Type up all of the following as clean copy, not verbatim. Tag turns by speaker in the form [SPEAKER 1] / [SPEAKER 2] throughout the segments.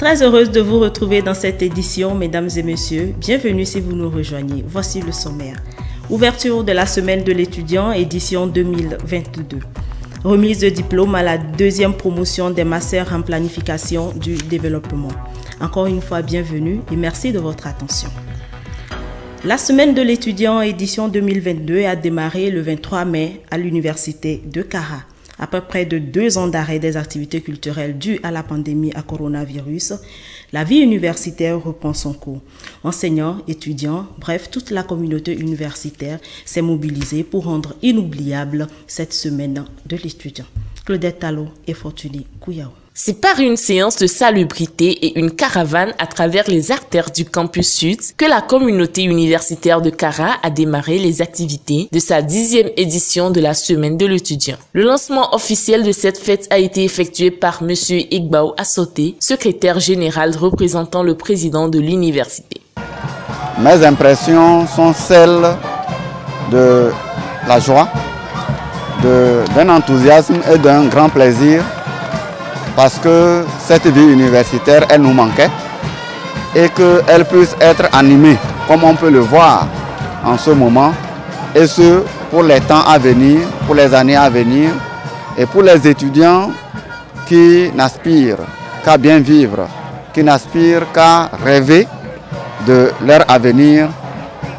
[SPEAKER 1] Très heureuse de vous retrouver dans cette édition, mesdames et messieurs. Bienvenue si vous nous rejoignez. Voici le sommaire. Ouverture de la semaine de l'étudiant, édition 2022. Remise de diplôme à la deuxième promotion des masters en planification du développement. Encore une fois, bienvenue et merci de votre attention. La semaine de l'étudiant, édition 2022, a démarré le 23 mai à l'université de Kara. Après près de 2 ans d'arrêt des activités culturelles dues à la pandémie à coronavirus, la vie universitaire reprend son cours. Enseignants, étudiants, bref, toute la communauté universitaire s'est mobilisée pour rendre inoubliable cette semaine de l'étudiant. Claudette Talot et Fortuné Kouyao.
[SPEAKER 2] C'est par une séance de salubrité et une caravane à travers les artères du campus sud que la communauté universitaire de Kara a démarré les activités de sa 10e édition de la semaine de l'étudiant. Le lancement officiel de cette fête a été effectué par M. Igbao Assoté, secrétaire général représentant le président de l'université.
[SPEAKER 3] Mes impressions sont celles de la joie, d'un enthousiasme et d'un grand plaisir, parce que cette vie universitaire, elle nous manquait et qu'elle puisse être animée comme on peut le voir en ce moment, et ce pour les temps à venir, pour les années à venir, et pour les étudiants qui n'aspirent qu'à bien vivre, qui n'aspirent qu'à rêver de leur avenir.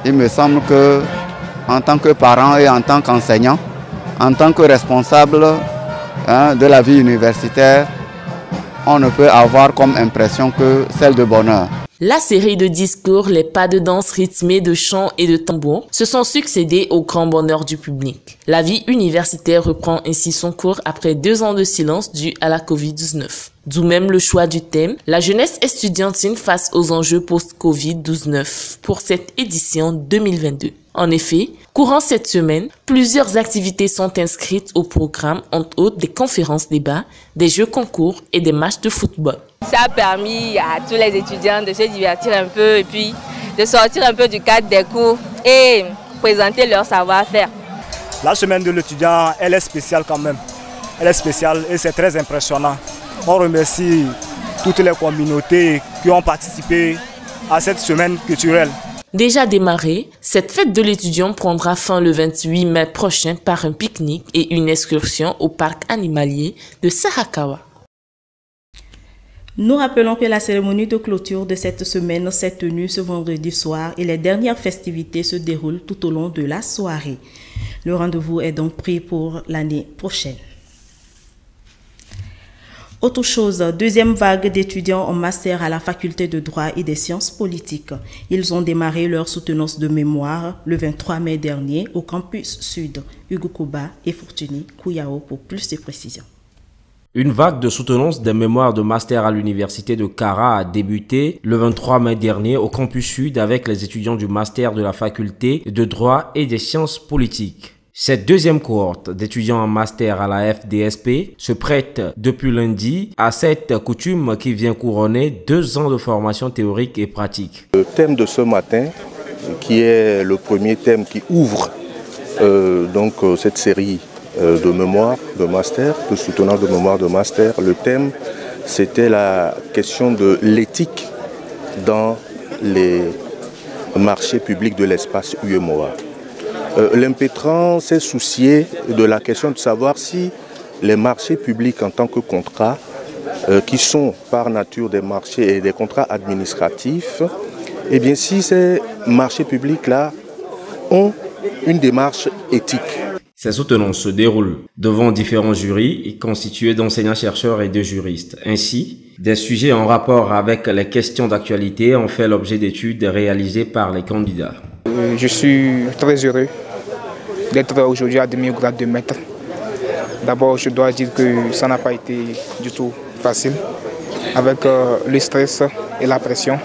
[SPEAKER 3] Il me semble que en tant que parent et en tant qu'enseignant, en tant que responsable de la vie universitaire, on ne peut avoir comme impression que celle de bonheur.
[SPEAKER 2] La série de discours, les pas de danse rythmés de chants et de tambours se sont succédés au grand bonheur du public. La vie universitaire reprend ainsi son cours après 2 ans de silence dû à la Covid-19. D'où même le choix du thème « La jeunesse estudiantine face aux enjeux post-Covid-19 » pour cette édition 2022. En effet, courant cette semaine, plusieurs activités sont inscrites au programme, entre autres des conférences-débats, des jeux concours et des matchs de football.
[SPEAKER 4] Ça a permis à tous les étudiants de se divertir un peu et puis de sortir un peu du cadre des cours et présenter leur savoir-faire.
[SPEAKER 5] La semaine de l'étudiant, elle est spéciale quand même. Elle est spéciale et c'est très impressionnant. On remercie toutes les communautés qui ont participé à cette semaine culturelle.
[SPEAKER 2] Déjà démarrée, cette fête de l'étudiant prendra fin le 28 mai prochain par un pique-nique et une excursion au parc animalier de Sarakawa.
[SPEAKER 1] Nous rappelons que la cérémonie de clôture de cette semaine s'est tenue ce vendredi soir et les dernières festivités se déroulent tout au long de la soirée. Le rendez-vous est donc pris pour l'année prochaine. Autre chose, deuxième vague d'étudiants en master à la faculté de droit et des sciences politiques. Ils ont démarré leur soutenance de mémoire le 23 mai dernier au campus sud. Hugo Koba et Fortuné Kouyao pour plus de précisions.
[SPEAKER 6] Une vague de soutenance des mémoires de master à l'université de Kara a débuté le 23 mai dernier au campus sud avec les étudiants du master de la faculté de droit et des sciences politiques. Cette deuxième cohorte d'étudiants en master à la FDSP se prête depuis lundi à cette coutume qui vient couronner 2 ans de formation théorique et pratique.
[SPEAKER 7] Le thème de ce matin, qui est le premier thème qui ouvre cette série de mémoires de master, de soutenants de mémoire de master, le thème c'était la question de l'éthique dans les marchés publics de l'espace UEMOA. L'impétrant s'est soucié de la question de savoir si les marchés publics en tant que contrats, qui sont par nature des marchés et des contrats administratifs, eh bien si ces marchés publics-là ont une démarche éthique.
[SPEAKER 6] Ces soutenances se déroulent devant différents jurys constitués d'enseignants-chercheurs et de juristes. Ainsi, des sujets en rapport avec les questions d'actualité ont fait l'objet d'études réalisées par les candidats.
[SPEAKER 8] Je suis très heureux d'être aujourd'hui à demi-grade de maître. D'abord, je dois dire que ça n'a pas été du tout facile, avec le stress et la pression.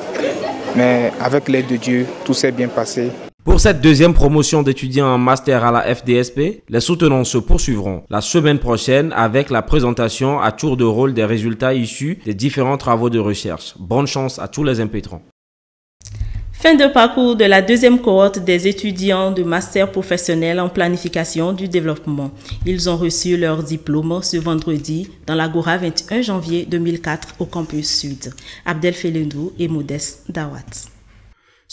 [SPEAKER 8] Mais avec l'aide de Dieu, tout s'est bien passé.
[SPEAKER 6] Pour cette deuxième promotion d'étudiants en master à la FDSP, les soutenances se poursuivront la semaine prochaine avec la présentation à tour de rôle des résultats issus des différents travaux de recherche. Bonne chance à tous les impétrants.
[SPEAKER 1] Fin de parcours de la deuxième cohorte des étudiants de master professionnel en planification du développement. Ils ont reçu leur diplôme ce vendredi dans l'Agora 21 janvier 2004 au campus Sud. Abdel Felendou et Modeste Dawat.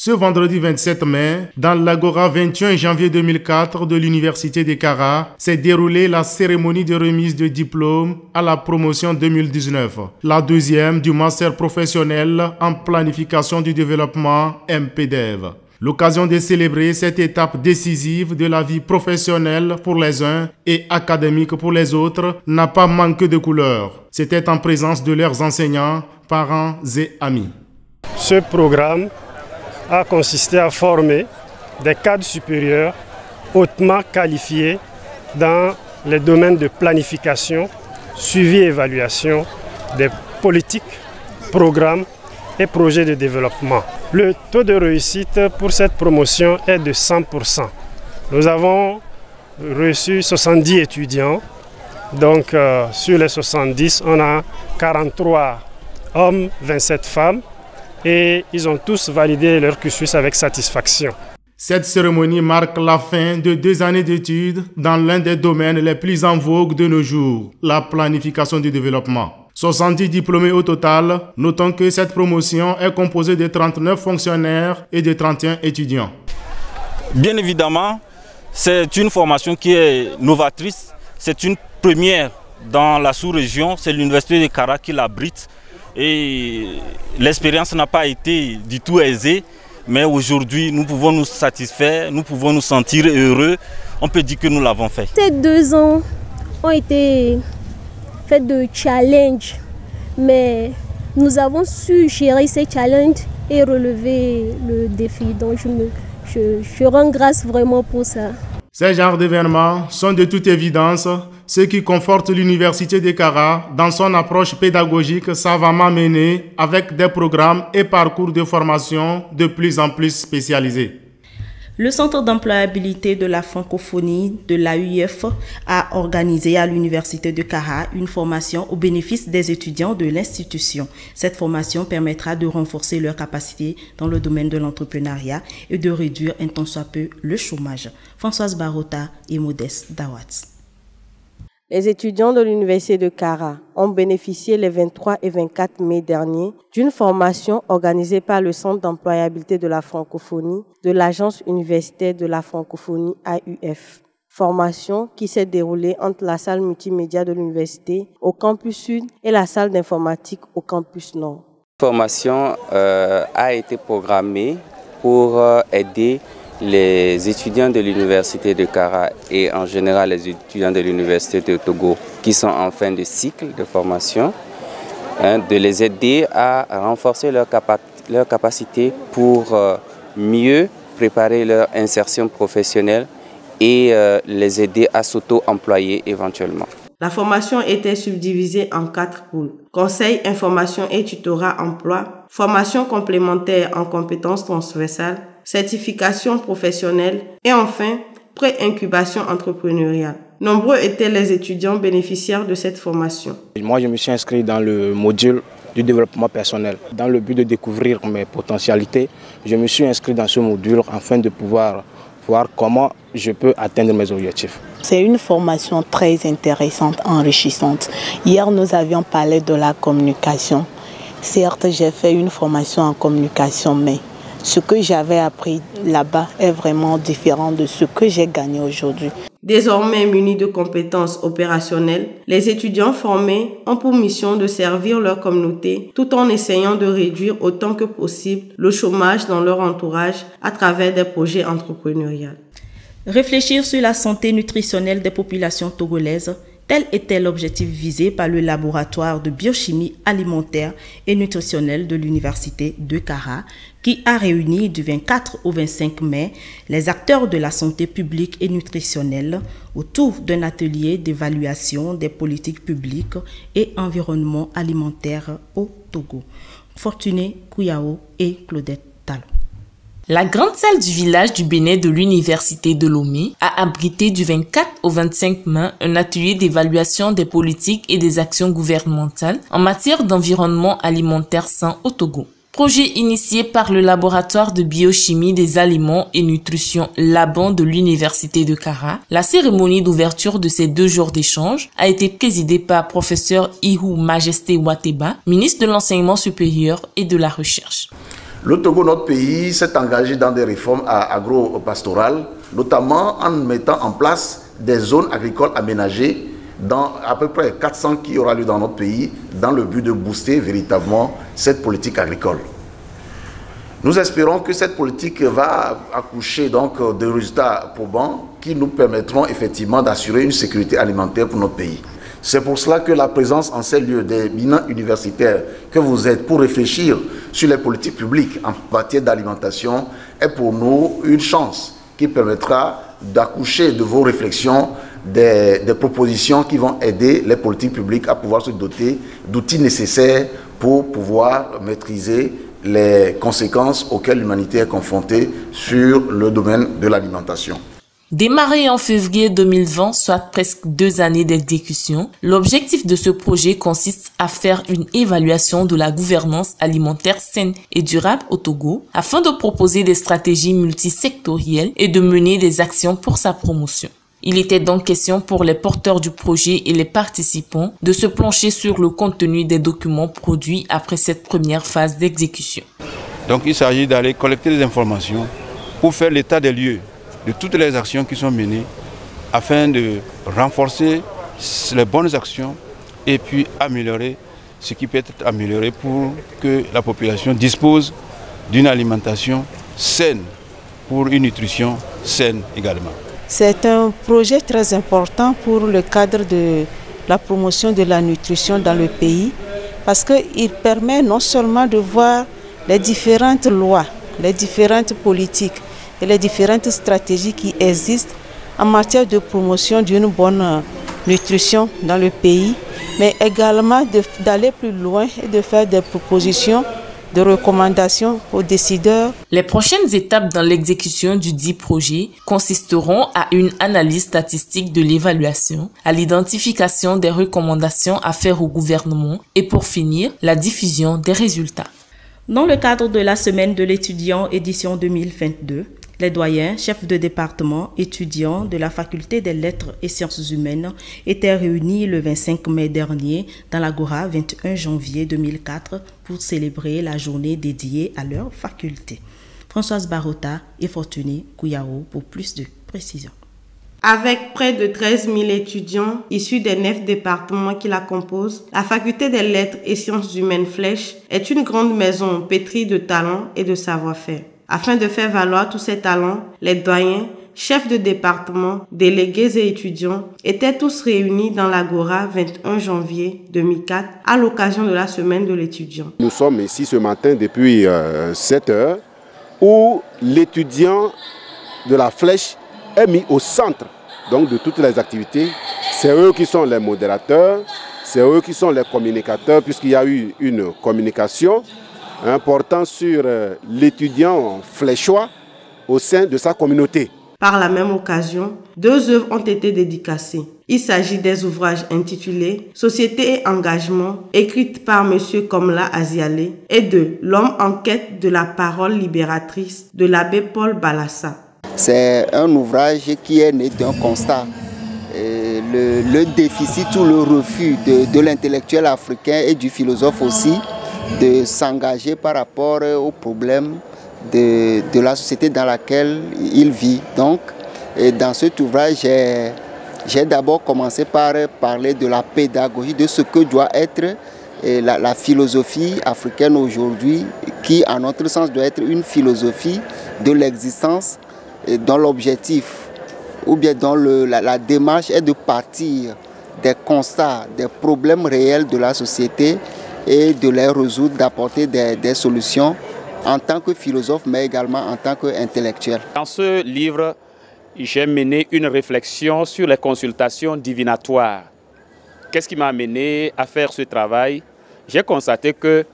[SPEAKER 9] Ce vendredi 27 mai, dans l'Agora 21 janvier 2004 de l'Université de Kara, s'est déroulée la cérémonie de remise de diplôme à la promotion 2019, la deuxième du master professionnel en planification du développement MPDEV. L'occasion de célébrer cette étape décisive de la vie professionnelle pour les uns et académique pour les autres n'a pas manqué de couleur. C'était en présence de leurs enseignants, parents et amis.
[SPEAKER 10] Ce programme a consisté à former des cadres supérieurs hautement qualifiés dans les domaines de planification, suivi et évaluation des politiques, programmes et projets de développement. Le taux de réussite pour cette promotion est de 100%. Nous avons reçu 70 étudiants, donc sur les 70, on a 43 hommes, 27 femmes. Et ils ont tous validé leur cursus avec satisfaction.
[SPEAKER 9] Cette cérémonie marque la fin de 2 années d'études dans l'un des domaines les plus en vogue de nos jours, la planification du développement. 70 diplômés au total, notons que cette promotion est composée de 39 fonctionnaires et de 31 étudiants.
[SPEAKER 11] Bien évidemment, c'est une formation qui est novatrice, c'est une première dans la sous-région, c'est l'Université de Kara qui l'abrite. Et l'expérience n'a pas été du tout aisée, mais aujourd'hui nous pouvons nous satisfaire, nous pouvons nous sentir heureux, on peut dire que nous l'avons fait.
[SPEAKER 12] Ces 2 ans ont été faits de challenges, mais nous avons su gérer ces challenges et relever le défi, donc je rends grâce vraiment pour ça.
[SPEAKER 9] Ces genres d'événements sont de toute évidence ce qui conforte l'Université de Kara dans son approche pédagogique savamment menée avec des programmes et parcours de formation de plus en plus spécialisés.
[SPEAKER 1] Le Centre d'employabilité de la francophonie de l'AUF a organisé à l'Université de Kara une formation au bénéfice des étudiants de l'institution. Cette formation permettra de renforcer leurs capacités dans le domaine de l'entrepreneuriat et de réduire un tant soit peu le chômage. Françoise Barota et Modeste Dawat.
[SPEAKER 13] Les étudiants de l'Université de Kara ont bénéficié les 23 et 24 mai dernier d'une formation organisée par le Centre d'employabilité de la francophonie de l'Agence universitaire de la francophonie AUF. Formation qui s'est déroulée entre la salle multimédia de l'université au campus Sud et la salle d'informatique au campus Nord.
[SPEAKER 14] La formation a été programmée pour aider les étudiants de l'Université de Kara et en général les étudiants de l'Université de Togo qui sont en fin de cycle de formation, de les aider à renforcer leur capacité pour mieux préparer leur insertion professionnelle et les aider à s'auto-employer éventuellement.
[SPEAKER 13] La formation était subdivisée en 4 pôles. Conseil, information et tutorat emploi, formation complémentaire en compétences transversales, certification professionnelle et enfin, pré-incubation entrepreneuriale. Nombreux étaient les étudiants bénéficiaires de cette formation.
[SPEAKER 8] Moi, je me suis inscrit dans le module du développement personnel. Dans le but de découvrir mes potentialités, je me suis inscrit dans ce module afin de pouvoir voir comment je peux atteindre mes objectifs.
[SPEAKER 15] C'est une formation très intéressante, enrichissante. Hier, nous avions parlé de la communication. Certes, j'ai fait une formation en communication, mais ce que j'avais appris là-bas est vraiment différent de ce que j'ai gagné aujourd'hui.
[SPEAKER 13] Désormais munis de compétences opérationnelles, les étudiants formés ont pour mission de servir leur communauté tout en essayant de réduire autant que possible le chômage dans leur entourage à travers des projets entrepreneuriaux.
[SPEAKER 1] Réfléchir sur la santé nutritionnelle des populations togolaises, tel était l'objectif visé par le laboratoire de biochimie alimentaire et nutritionnelle de l'Université de Kara, qui a réuni du 24 au 25 mai les acteurs de la santé publique et nutritionnelle autour d'un atelier d'évaluation des politiques publiques et environnement alimentaire au Togo. Fortuné Kouyao et Claudette Talon.
[SPEAKER 2] La grande salle du village du Bénin de l'Université de Lomé a abrité du 24 au 25 mai un atelier d'évaluation des politiques et des actions gouvernementales en matière d'environnement alimentaire sain au Togo. Projet initié par le laboratoire de biochimie des aliments et nutrition Laban de l'Université de Kara, la cérémonie d'ouverture de ces 2 jours d'échange a été présidée par professeur Ihou Majesté Wateba, ministre de l'Enseignement supérieur et de la Recherche.
[SPEAKER 16] Le Togo, notre pays, s'est engagé dans des réformes agro-pastorales, notamment en mettant en place des zones agricoles aménagées dans à peu près 400 qui aura lieu dans notre pays, dans le but de booster véritablement cette politique agricole. Nous espérons que cette politique va accoucher donc de résultats probants qui nous permettront effectivement d'assurer une sécurité alimentaire pour notre pays. C'est pour cela que la présence en ces lieux des éminents universitaires que vous êtes pour réfléchir sur les politiques publiques en matière d'alimentation est pour nous une chance qui permettra d'accoucher de vos réflexions des propositions qui vont aider les politiques publiques à pouvoir se doter d'outils nécessaires pour pouvoir maîtriser les conséquences auxquelles l'humanité est confrontée sur le domaine de l'alimentation.
[SPEAKER 2] Démarré en février 2020, soit presque 2 années d'exécution, l'objectif de ce projet consiste à faire une évaluation de la gouvernance alimentaire saine et durable au Togo afin de proposer des stratégies multisectorielles et de mener des actions pour sa promotion. Il était donc question pour les porteurs du projet et les participants de se pencher sur le contenu des documents produits après cette première phase d'exécution.
[SPEAKER 17] Donc il s'agit d'aller collecter des informations pour faire l'état des lieux de toutes les actions qui sont menées afin de renforcer les bonnes actions et puis améliorer ce qui peut être amélioré pour que la population dispose d'une alimentation saine, pour une nutrition saine également.
[SPEAKER 15] C'est un projet très important pour le cadre de la promotion de la nutrition dans le pays parce qu'il permet non seulement de voir les différentes lois, les différentes politiques et les différentes stratégies qui existent en matière de promotion d'une bonne nutrition dans le pays, mais également d'aller plus loin et de faire des propositions de recommandations aux décideurs.
[SPEAKER 2] Les prochaines étapes dans l'exécution du dit projet consisteront à une analyse statistique de l'évaluation, à l'identification des recommandations à faire au gouvernement et pour finir, la diffusion des résultats.
[SPEAKER 1] Dans le cadre de la semaine de l'étudiant édition 2022, les doyens, chefs de département, étudiants de la faculté des lettres et sciences humaines étaient réunis le 25 mai dernier dans l'Agora 21 janvier 2004 pour célébrer la journée dédiée à leur faculté. Françoise Barota et Fortuné Kouyao pour plus de précisions.
[SPEAKER 13] Avec près de 13 000 étudiants issus des 9 départements qui la composent, la faculté des lettres et sciences humaines Flèche est une grande maison pétrie de talents et de savoir-faire. Afin de faire valoir tous ces talents, les doyens, chefs de département, délégués et étudiants étaient tous réunis dans l'Agora 21 janvier 2004 à l'occasion de la semaine de l'étudiant.
[SPEAKER 18] Nous sommes ici ce matin depuis 7 heures où l'étudiant de la Flèche est mis au centre donc, de toutes les activités. C'est eux qui sont les modérateurs, c'est eux qui sont les communicateurs puisqu'il y a eu une communication important sur l'étudiant fléchois au sein de sa communauté.
[SPEAKER 13] Par la même occasion, 2 œuvres ont été dédicacées. Il s'agit des ouvrages intitulés « Société et engagement » écrites par M. Komla Aziale et de « L'homme en quête de la parole libératrice » de l'abbé Paul Balassa.
[SPEAKER 19] C'est un ouvrage qui est né d'un constat. Le déficit ou le refus de l'intellectuel africain et du philosophe aussi de s'engager par rapport aux problèmes de la société dans laquelle il vit. Donc, dans cet ouvrage, j'ai d'abord commencé par parler de la pédagogie, de ce que doit être la philosophie africaine aujourd'hui, qui, à notre sens, doit être une philosophie de l'existence, dont l'objectif, ou bien dont la démarche est de partir des constats, des problèmes réels de la société, et de les résoudre, d'apporter des solutions en tant que philosophe, mais également en tant qu'intellectuel.
[SPEAKER 20] Dans ce livre, j'ai mené une réflexion sur les consultations divinatoires. Qu'est-ce qui m'a amené à faire ce travail? J'ai constaté que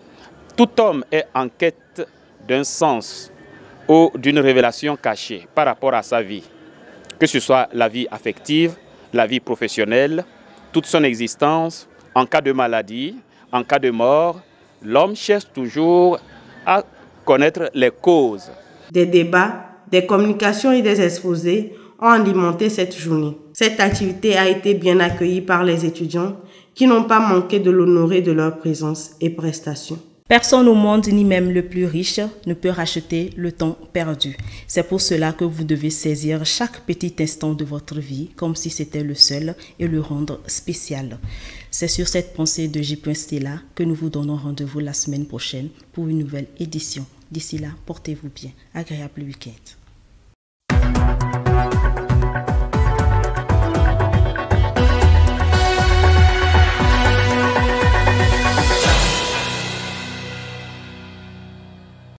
[SPEAKER 20] tout homme est en quête d'un sens ou d'une révélation cachée par rapport à sa vie. Que ce soit la vie affective, la vie professionnelle, toute son existence, en cas de maladie, en cas de mort, l'homme cherche toujours à connaître les causes.
[SPEAKER 13] Des débats, des communications et des exposés ont alimenté cette journée. Cette activité a été bien accueillie par les étudiants qui n'ont pas manqué de l'honorer de leur présence et prestations.
[SPEAKER 1] Personne au monde, ni même le plus riche, ne peut racheter le temps perdu. C'est pour cela que vous devez saisir chaque petit instant de votre vie comme si c'était le seul et le rendre spécial. C'est sur cette pensée de J. Stella que nous vous donnons rendez-vous la semaine prochaine pour une nouvelle édition. D'ici là, portez-vous bien. Agréable week-end.